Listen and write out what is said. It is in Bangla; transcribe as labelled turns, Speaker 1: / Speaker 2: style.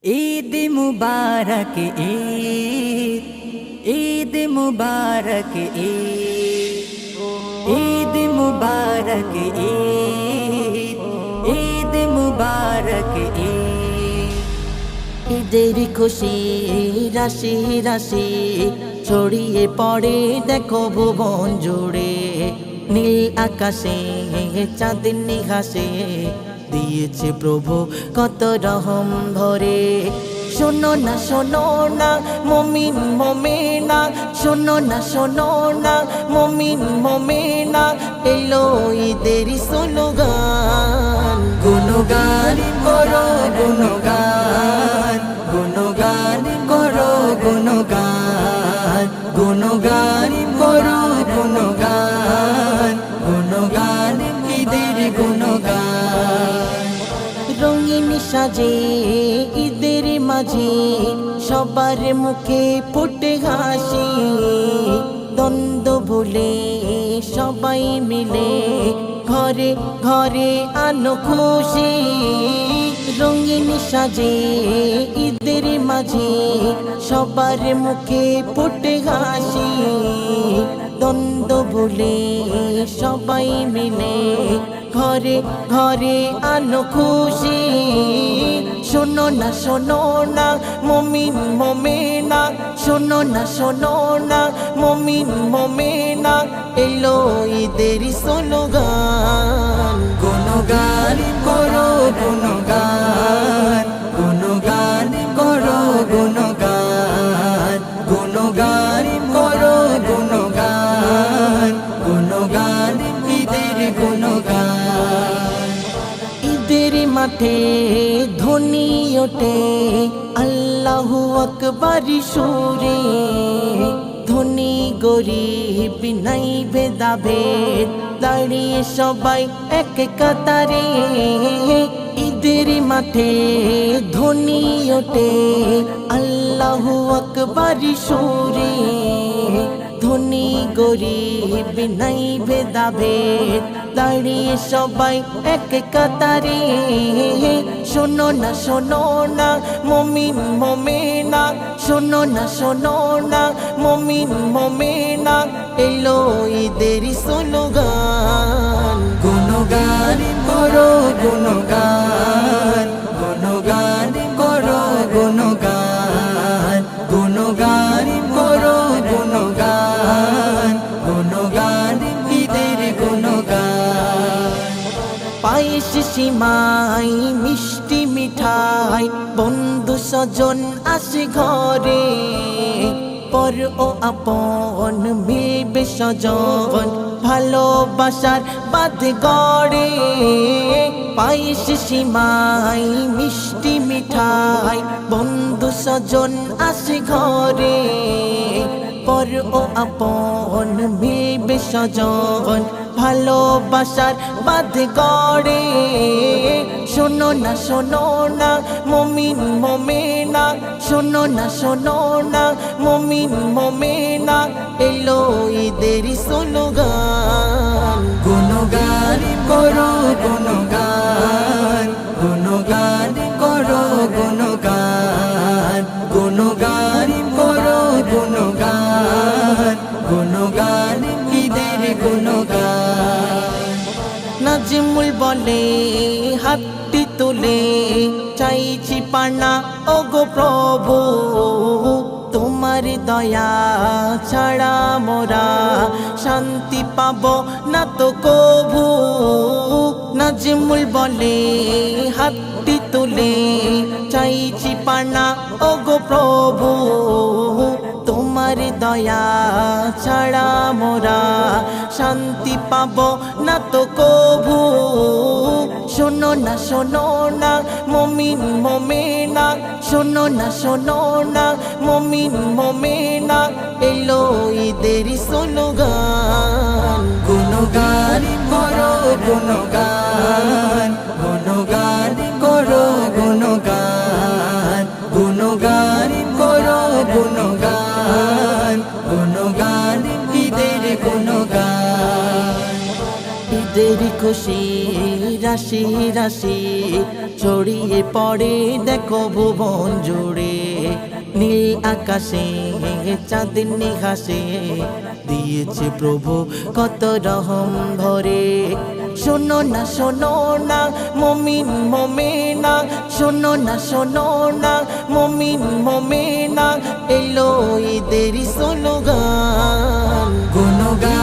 Speaker 1: ईद मुबारक ईद, ईद मुबारक ईद, ईद मुबारक ईद, ईद मुबारक ईद। ঈদের খুশি রাশি রাশি ছড়িয়ে পড়ে দেখো ভুবন জুড়ে, নীল আকাশে চাঁদনি হাসে দিয়েছে প্রভু কত রহম ভরে। শোনো না মুমিন মুমিনা, শোনো না মুমিন মুমিনা, এলো ঈদের স্লোগান। গুণগান করো গুণগান, গুণগান করো গুণগান, গুণগান করো গুণগান, গুণগান ঈদের গুণগান। রঙিন সাজে ঈদের মাঝে সবার মুখে ফুটে হাসি, দ্বন্দ্ব ভুলে সবাই মিলে ঘরে ঘরে আনো খুশি। রঙিন সাজে ঈদের মাঝে সবার মুখে ফুটে হাসি, দ্বন্দ্ব ভুলে সবাই মিলে ঘরে ঘরে আনো খুশি। শোনো না মুমিন মুমিনা, শোনো না মুমিন মুমিনা, এলো ঈদের স্লোগান। গুণগান করো গুণগান, গুণগান করো গুণগান, গুণগান করো গুণগান, গুণগান ঈদের গুণগান। ঈদের মাঠে ধ্বনি ওঠে আল্লাহু আকবার সুরে, ধনী গরিব নাই ভেদাভেদ দাঁড়িয়ে সবাই এক কাতারে। ঈদের মাঠে ধ্বনি ওঠে আল্লাহু আকবার সুরে, ধনী গরিব নাই ভেদাভেদ দাঁড়িয়ে সবাই এক কাতারে। শোনো না মুমিন মুমিনা, শোনো না মুমিন মুমিনা, এলো ঈদের স্লোগান। গুণগান করো গুণগান, গুণগান করো গুণগান, গুণগান করো গুণগান, গুণগান ঈদের গুণগান। পায়েস সিমাই মিষ্টি মিঠাই বন্ধু স্বজন আসে ঘরে, পর ও আপন মিলবে স্বজন ভালোবাসার বাঁধ গড়ে। পায়েস সিমাই মিষ্টি মিঠাই বন্ধু স্বজন আসে ঘরে, পর ও আপন মিলবে স্বজন ভালোবাসার বাঁধ গড়ে। শোনো না মুমিন মুমিনা, শোনো না মুমিন মুমিনা, এলো ঈদের স্লোগান। গুণগান করো গুণগান, গুণগান করো গুণগান, গুণগান করো গুণগান, গুণগান ঈদের গুণগান। নাজিমুল বলে হাতটি তুলে চাইছি পানা ওগো প্রভু, তোমার দয়া ছাড়া মোরা শান্তি পাবো না তো কভু। নাজিমুল বলে হাতটি তুলে চাইছি পানা ওগো প্রভু, তোমার দয়া ছাড়া মোরা শান্তি পাবো না তো কভু। শোনো না মুমিন মুমিনা, শোনো না মুমিন মুমিনা, এলো ঈদের স্লোগান। গুণগান করো গুণগান, গুণগান করো গুণগান, গুণগান করো গুণগান, গুণগান ঈদের গুণগান। ঈদের খুশি
Speaker 2: হাসি রাশি ছড়িয়ে পড়ে দেখো ভুবন জুড়ে। নীল আকাশে চাঁদনি হাসে দিয়েছে প্রভু কত রহম ভরে। শোনো না মমিন মমেনা, শোনো না মমিন মমেনা, এলো ঈদের স্লোগান।
Speaker 1: গুণগান